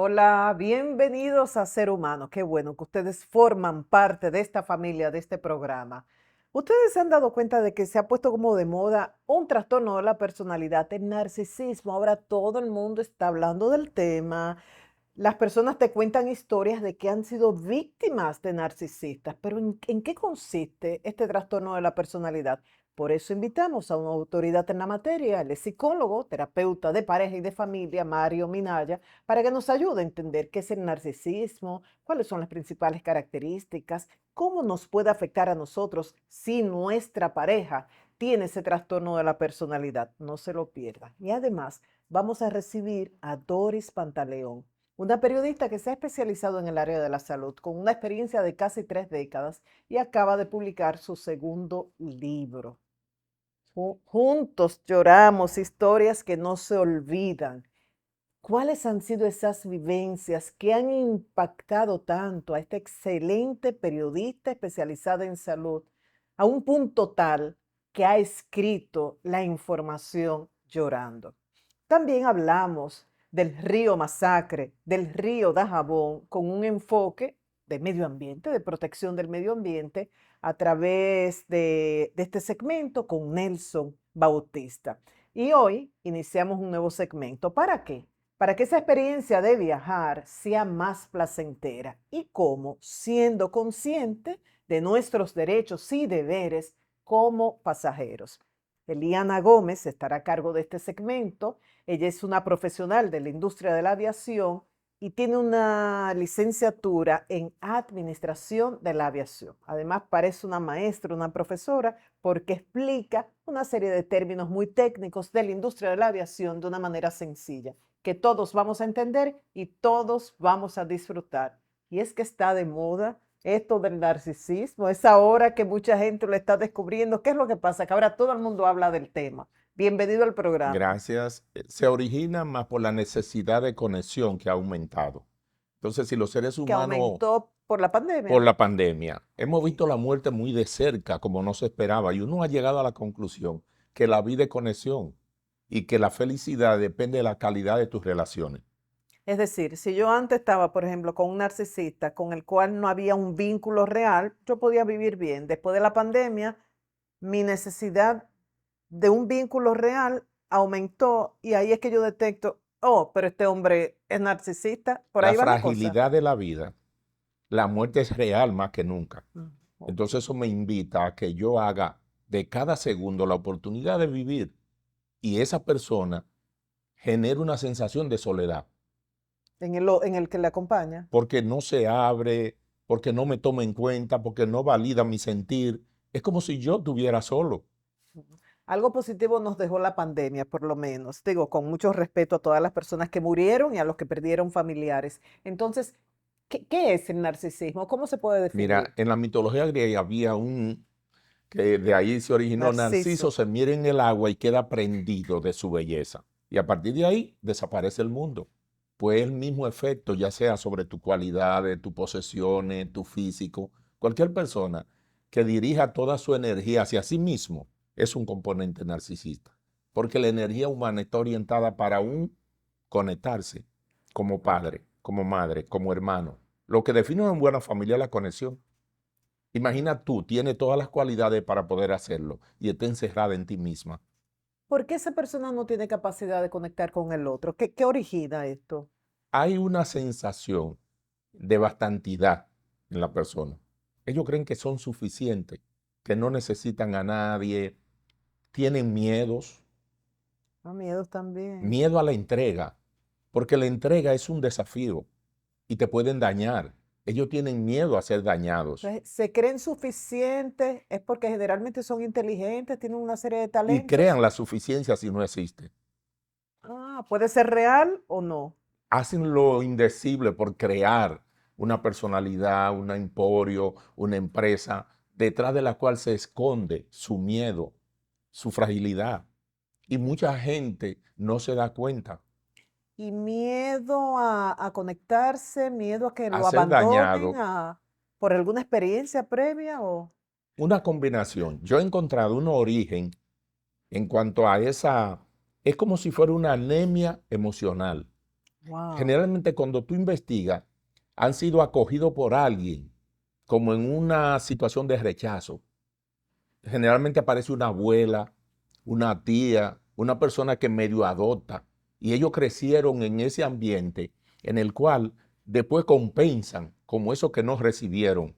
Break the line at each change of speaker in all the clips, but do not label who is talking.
Hola, bienvenidos a Ser Humano. Qué bueno que ustedes forman parte de esta familia, de este programa. Ustedes se han dado cuenta de que se ha puesto como de moda un trastorno de la personalidad, el narcisismo. Ahora todo el mundo está hablando del tema. Las personas te cuentan historias de que han sido víctimas de narcisistas, pero ¿en qué consiste este trastorno de la personalidad? Por eso invitamos a una autoridad en la materia, él es psicólogo, terapeuta de pareja y de familia, Mario Minaya, para que nos ayude a entender qué es el narcisismo, cuáles son las principales características, cómo nos puede afectar a nosotros si nuestra pareja tiene ese trastorno de la personalidad. No se lo pierdan. Y además, vamos a recibir a Doris Pantaleón, una periodista que se ha especializado en el área de la salud, con una experiencia de casi 3 décadas y acaba de publicar su segundo libro. Juntos lloramos historias que no se olvidan. ¿Cuáles han sido esas vivencias que han impactado tanto a esta excelente periodista especializada en salud a un punto tal que ha escrito la información llorando? También hablamos del río Masacre, del río Dajabón, con un enfoque de medio ambiente, de protección del medio ambiente, a través de este segmento con Nelson Bautista. Y hoy iniciamos un nuevo segmento. ¿Para qué? Para que esa experiencia de viajar sea más placentera. ¿Y cómo? Siendo consciente de nuestros derechos y deberes como pasajeros. Eliana Gómez estará a cargo de este segmento. Ella es una profesional de la industria de la aviación y tiene una licenciatura en administración de la aviación. Además, parece una maestra, una profesora, porque explica una serie de términos muy técnicos de la industria de la aviación de una manera sencilla, que todos vamos a entender y todos vamos a disfrutar. Y es que está de moda esto del narcisismo, es ahora que mucha gente lo está descubriendo. ¿Qué es lo que pasa? Que ahora todo el mundo habla del tema. Bienvenido al programa.
Gracias. Se origina más por la necesidad de conexión que ha aumentado. Entonces, si los seres
Que
humanos,
aumentó por la
por
pandemia.
la pandemia, hemos
Sí.
visto la muerte muy de cerca, como no se esperaba, y uno ha llegado a la conclusión que la vida es conexión y que la felicidad depende de la calidad de tus relaciones.
Es decir, si yo antes estaba, por ejemplo, con un narcisista con el cual no había un vínculo real, yo podía vivir bien. Después de la pandemia, mi necesidad de un vínculo real aumentó y ahí es que yo detecto, oh, pero este hombre es narcisista, por
La
ahí va la cosa.
fragilidad de la vida, la muerte es real más que nunca.
Ok.
Entonces, eso me invita a que yo haga de cada segundo la oportunidad de vivir y esa persona genere una sensación de soledad.
En el que le acompaña.
Porque no se abre, porque no me toma en cuenta, porque no valida mi sentir. Es como si yo estuviera solo.
Ujú. Algo positivo nos dejó la pandemia, por lo menos. Digo, con mucho respeto a todas las personas que murieron y a los que perdieron familiares. Entonces, ¿qué es el narcisismo? ¿Cómo se puede definir?
Mira, en la mitología griega había que de ahí se originó Narciso,
Narciso.
se mira en el agua y queda prendido de su belleza. Y a partir de ahí desaparece el mundo. Pues el mismo efecto, ya sea sobre tu cualidades, tus posesiones, tu físico, cualquier persona que dirija toda su energía hacia sí mismo es un componente narcisista. Porque la energía humana está orientada para un conectarse como
Ok.
padre, como madre, como hermano. Lo que define una buena familia es la conexión. Imagina tú, tienes todas las cualidades para poder hacerlo y está encerrada en ti misma.
¿Por qué esa persona no tiene capacidad de conectar con el otro? ¿Qué origina esto?
Hay una sensación de bastantidad en la persona. Ellos creen que son suficientes, que no necesitan a nadie, tienen miedos,
Ah, miedos también.
miedo a la entrega, porque la entrega es un desafío y te pueden dañar. Ellos tienen miedo a ser dañados
Entonces, ¿se creen suficientes? ¿Es porque generalmente son inteligentes, tienen una serie de
y
talentos?
crean la suficiencia si no existe.
Ah, puede ser real o no.
Hacen lo indecible por crear una personalidad, un emporio, una empresa, detrás de la cual se esconde su miedo, su fragilidad. Y mucha gente no se da cuenta
Y miedo a conectarse, miedo a que
a
lo
ser
abandonen
dañado.
por alguna experiencia previa o...
Una combinación. Yo he encontrado un origen en cuanto a esa, es como si fuera una anemia emocional.
Wow.
Generalmente cuando tú investigas, han sido acogidos por alguien, como en una situación de rechazo. Generalmente aparece una abuela, una tía, una persona que medio adopta, y ellos crecieron en ese ambiente en el cual después compensan como eso que no recibieron.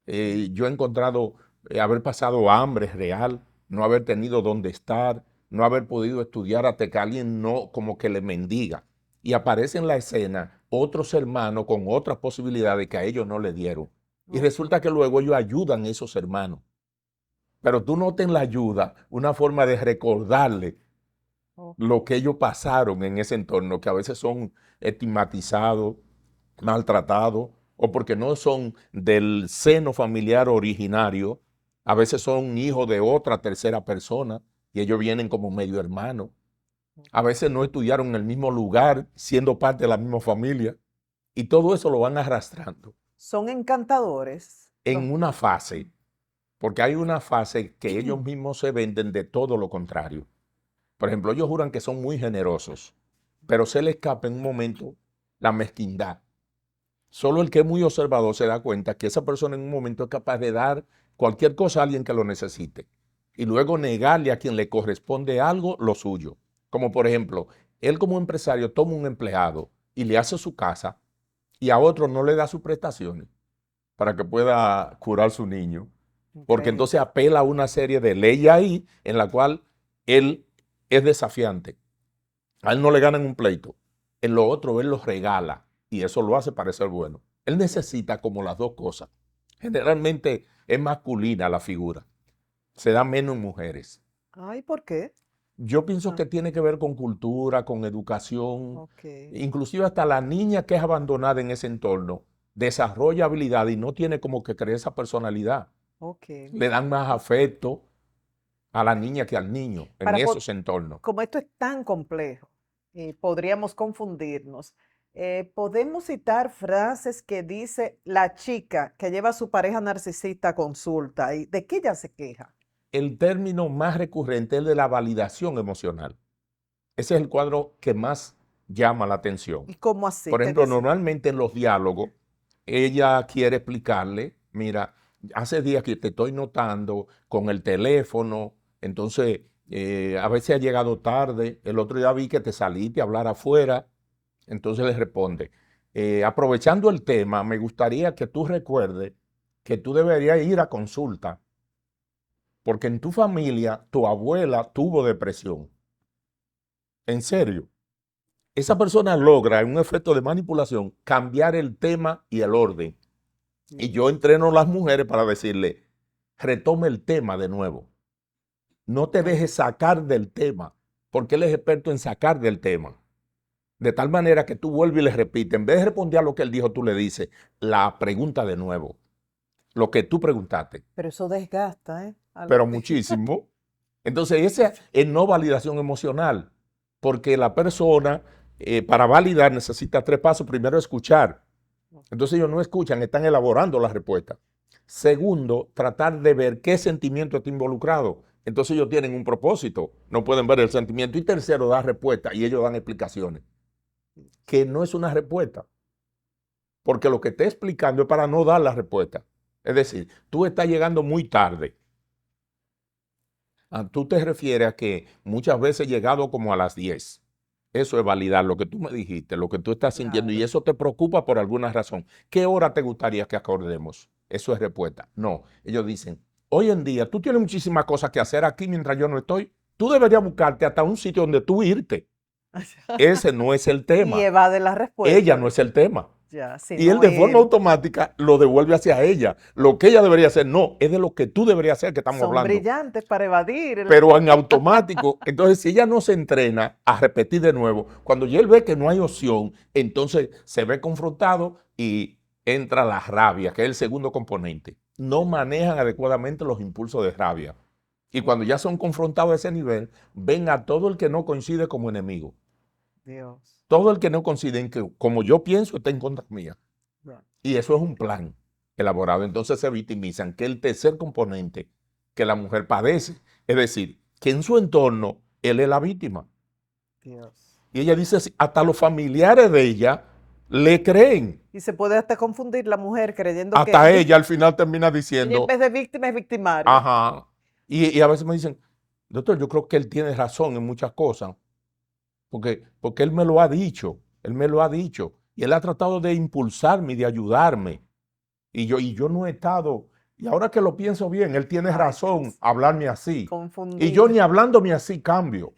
Yo he encontrado haber pasado hambre real, no haber tenido dónde estar, no haber podido estudiar hasta que alguien no como que le mendiga. Y aparece en la escena otros hermanos con otras posibilidades que a ellos no le dieron. Y
Ok.
resulta que luego ellos ayudan a esos hermanos. Pero tú notas en la ayuda una forma de recordarle lo que ellos pasaron en ese entorno, que a veces son estigmatizados, maltratados, o porque no son del seno familiar originario, a veces son hijos de otra tercera persona y ellos vienen como medio hermanos. A veces no estudiaron en el mismo lugar, siendo parte de la misma familia, y todo eso lo van arrastrando
Son encantadores.
en una fase, porque hay una fase que ellos mismos se venden de todo lo contrario. Por ejemplo, ellos juran que son muy generosos, pero se les escapa en un momento la mezquindad. Solo el que es muy observador se da cuenta que esa persona en un momento es capaz de dar cualquier cosa a alguien que lo necesite y luego negarle a quien le corresponde algo lo suyo. Como por ejemplo, él como empresario toma un empleado y le hace su casa y a otro no le da sus prestaciones para que pueda curar su niño, porque
Increíble.
entonces apela a una serie de leyes ahí en la cual él es desafiante. A él no le ganan un pleito. En lo otro él los regala y eso lo hace parecer bueno. Él necesita como las dos cosas. Generalmente es masculina la figura. Se da menos en mujeres.
Ay, ¿por qué?
Yo pienso
Ah,
que tiene que ver con cultura, con educación.
ok,
Inclusive hasta la niña que es abandonada en ese entorno desarrolla habilidad y no tiene como que creer esa personalidad.
ok.
Le dan más afecto a la niña que al niño en
Para
esos entornos.
como esto es tan complejo, podríamos confundirnos. Podemos citar frases que dice la chica que lleva a su pareja narcisista a consulta y de qué ella se queja.
El término más recurrente es el de la validación emocional. Ese es el cuadro que más llama la atención.
¿Y cómo así?
Por
¿Qué
ejemplo,
dice?
normalmente en los diálogos, ella quiere explicarle, mira, hace días que te estoy notando con el teléfono, entonces a veces ha llegado tarde, el otro día vi que te saliste a hablar afuera, entonces le responde, aprovechando el tema, me gustaría que tú recuerdes que tú deberías ir a consulta, porque en tu familia tu abuela tuvo depresión. En serio. Esa persona logra en un efecto de manipulación cambiar el tema y el orden. Y yo
Dios.
entreno a las mujeres para decirle, retome el tema de nuevo. No te
Ah,
dejes sacar del tema, porque él es experto en sacar del tema. De tal manera que tú vuelves y le repites, en vez de responder a lo que él dijo, tú le dices la pregunta de nuevo, lo que tú preguntaste,
pero eso desgasta, ¿eh?
pero muchísimo. Entonces, esa es no validación emocional, porque la persona para validar necesita tres pasos. Primero, escuchar. Entonces ellos no escuchan, están elaborando la respuesta. Segundo, tratar de ver qué sentimiento está involucrado. Entonces ellos tienen un propósito, no pueden ver el sentimiento. Y tercero, dar respuesta y ellos dan explicaciones, que no es una respuesta, porque lo que está explicando es para no dar la respuesta. Es decir, tú estás llegando muy tarde. Tú te refieres a que muchas veces he llegado como a las 10. Eso es validar lo que tú me dijiste, lo que tú estás sintiendo, y
Claro.
eso te preocupa por alguna razón. ¿Qué hora te gustaría que acordemos? Eso es respuesta. No, ellos dicen, hoy en día tú tienes muchísimas cosas que hacer aquí mientras yo no estoy. Tú deberías buscarte hasta un sitio donde tú irte. Ese no es el
Y
tema.
evade la
Ella
respuesta.
no es el tema.
Ya, si
Y él
no
de forma
ir,
automática lo devuelve hacia ella. Lo que ella debería hacer, no, es de lo que tú deberías hacer que estamos
son
hablando,
brillantes para evadir.
pero en automático. Entonces, si ella no se entrena a repetir de nuevo, cuando ya él ve que no hay opción, entonces se ve confrontado y entra la rabia, que es el segundo componente. No manejan adecuadamente los impulsos de rabia. Y cuando ya son confrontados a ese nivel, ven a todo el que no coincide como enemigo.
Dios.
Todo el que no coincide en que, como yo pienso, está en contra mía.
Ya.
Y eso es un plan elaborado. Entonces se victimizan, que el tercer componente que la mujer padece, es decir, que en su entorno él es la víctima.
Dios.
Y ella dice, hasta los familiares de ella le creen.
Y se puede hasta confundir la mujer creyendo
Hasta
que
ella al final termina
ella en
diciendo,
vez de víctima es victimaria.
ajá. Y a veces me dicen, doctor, yo creo que él tiene razón en muchas cosas, porque él me lo ha dicho, él me lo ha dicho. Y él ha tratado de impulsarme y de ayudarme. Y yo no he estado, y ahora que lo pienso bien, él tiene
Ay,
razón
Dios,
hablarme así. Y yo
confundido.
ni hablándome así cambio.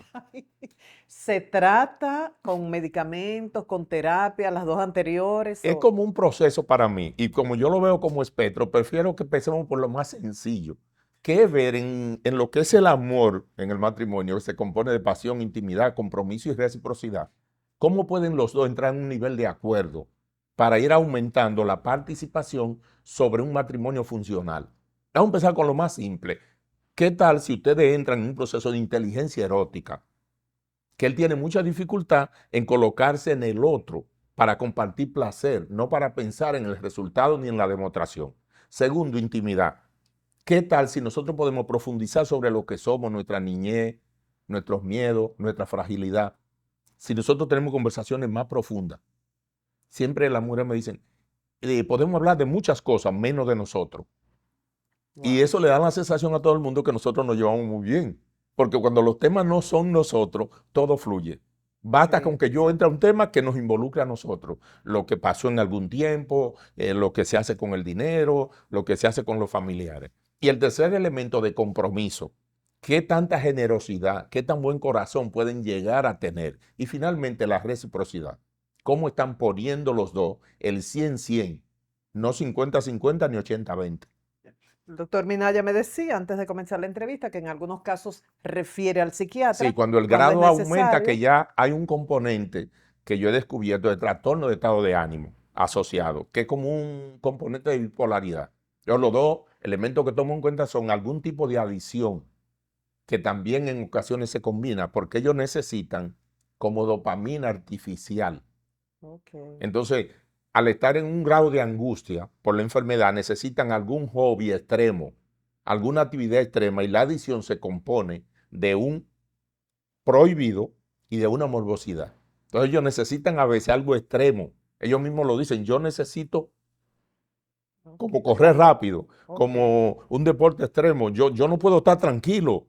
¿Se trata con medicamentos, con terapia, las dos anteriores?
Es como un proceso para mí. Y como yo lo veo como espectro, prefiero que empecemos por lo más sencillo. Que es ver en lo que es el amor en el matrimonio, que se compone de pasión, intimidad, compromiso y reciprocidad. ¿Cómo pueden los dos entrar en un nivel de acuerdo para ir aumentando la participación sobre un matrimonio funcional? Vamos a empezar con lo más simple. ¿Qué tal si ustedes entran en un proceso de inteligencia erótica? Que él tiene mucha dificultad en colocarse en el otro para compartir placer, no para pensar en el resultado ni en la demostración. Segundo, intimidad. ¿Qué tal si nosotros podemos profundizar sobre lo que somos, nuestra niñez, nuestros miedos, nuestra fragilidad? Si nosotros tenemos conversaciones más profundas. Siempre las mujeres me dicen, podemos hablar de muchas cosas, menos de nosotros. Y
Wow.
eso le da la sensación a todo el mundo que nosotros nos llevamos muy bien. Porque cuando los temas no son nosotros, todo fluye. Basta con
Sí,
que yo
sí.
entre a un tema que nos involucre a nosotros. Lo que pasó en algún tiempo, lo que se hace con el dinero, lo que se hace con los familiares. Y el tercer elemento de compromiso. ¿Qué tanta generosidad, qué tan buen corazón pueden llegar a tener? Y finalmente la reciprocidad. ¿Cómo están poniendo los dos el 100-100? No 50-50 ni 80-20.
El doctor Minaya me decía antes de comenzar la entrevista que en algunos casos refiere al
Sí,
psiquiatra
cuando el
cuando es
grado aumenta, que
necesario.
ya hay un componente que yo he descubierto de trastorno de estado de ánimo asociado, que es como un componente de bipolaridad. Los dos elementos que tomo en cuenta son algún tipo de adicción, que también en ocasiones se combina, porque ellos necesitan como dopamina artificial.
Okay.
Entonces, al estar en un grado de angustia por la enfermedad, necesitan algún hobby extremo, alguna actividad extrema, y la adicción se compone de un prohibido y de una morbosidad. Entonces ellos necesitan a veces algo extremo. Ellos mismos lo dicen, yo necesito como
Okay.
correr rápido,
Okay.
como un deporte extremo. Yo no puedo estar tranquilo.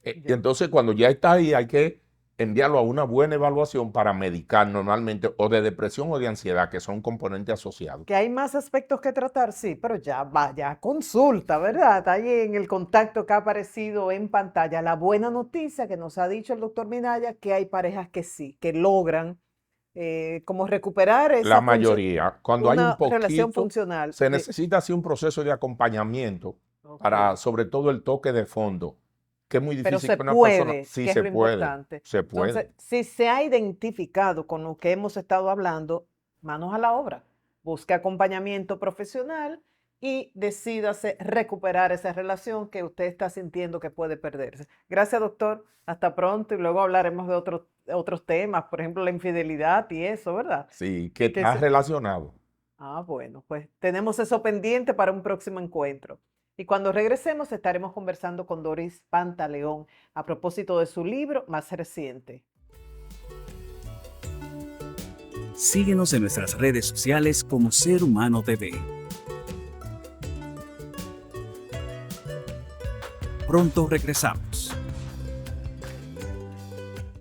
Y
Ya.
entonces cuando ya está ahí hay que enviarlo a una buena evaluación para medicar normalmente o de depresión o de ansiedad, que son componentes asociados.
Que hay más aspectos que tratar, sí, pero ya vaya, consulta, ¿verdad? Ahí en el contacto que ha aparecido en pantalla. La buena noticia que nos ha dicho el doctor Minaya, que hay parejas que sí, que logran como recuperar
La
esa función,
mayoría, cuando hay un
una relación
poquito,
funcional.
se necesita así un proceso de acompañamiento para
Ok.
sobre todo el toque de fondo, que es muy
Pero
difícil
se
que una persona,
puede,
sí
que es
se
lo
puede,
importante.
se
Entonces,
puede.
si se ha identificado con lo que hemos estado hablando, manos a la obra. Busque acompañamiento profesional y decídase recuperar esa relación que usted está sintiendo que puede perderse. Gracias, doctor. Hasta pronto y luego hablaremos de otros temas, por ejemplo, la infidelidad y eso, ¿verdad?
Sí, que
Que
está
se-
relacionado.
Bueno, pues tenemos eso pendiente para un próximo encuentro. Y cuando regresemos estaremos conversando con Doris Pantaleón a propósito de su libro más reciente.
Síguenos en nuestras redes sociales como Ser Humano TV. Pronto regresamos.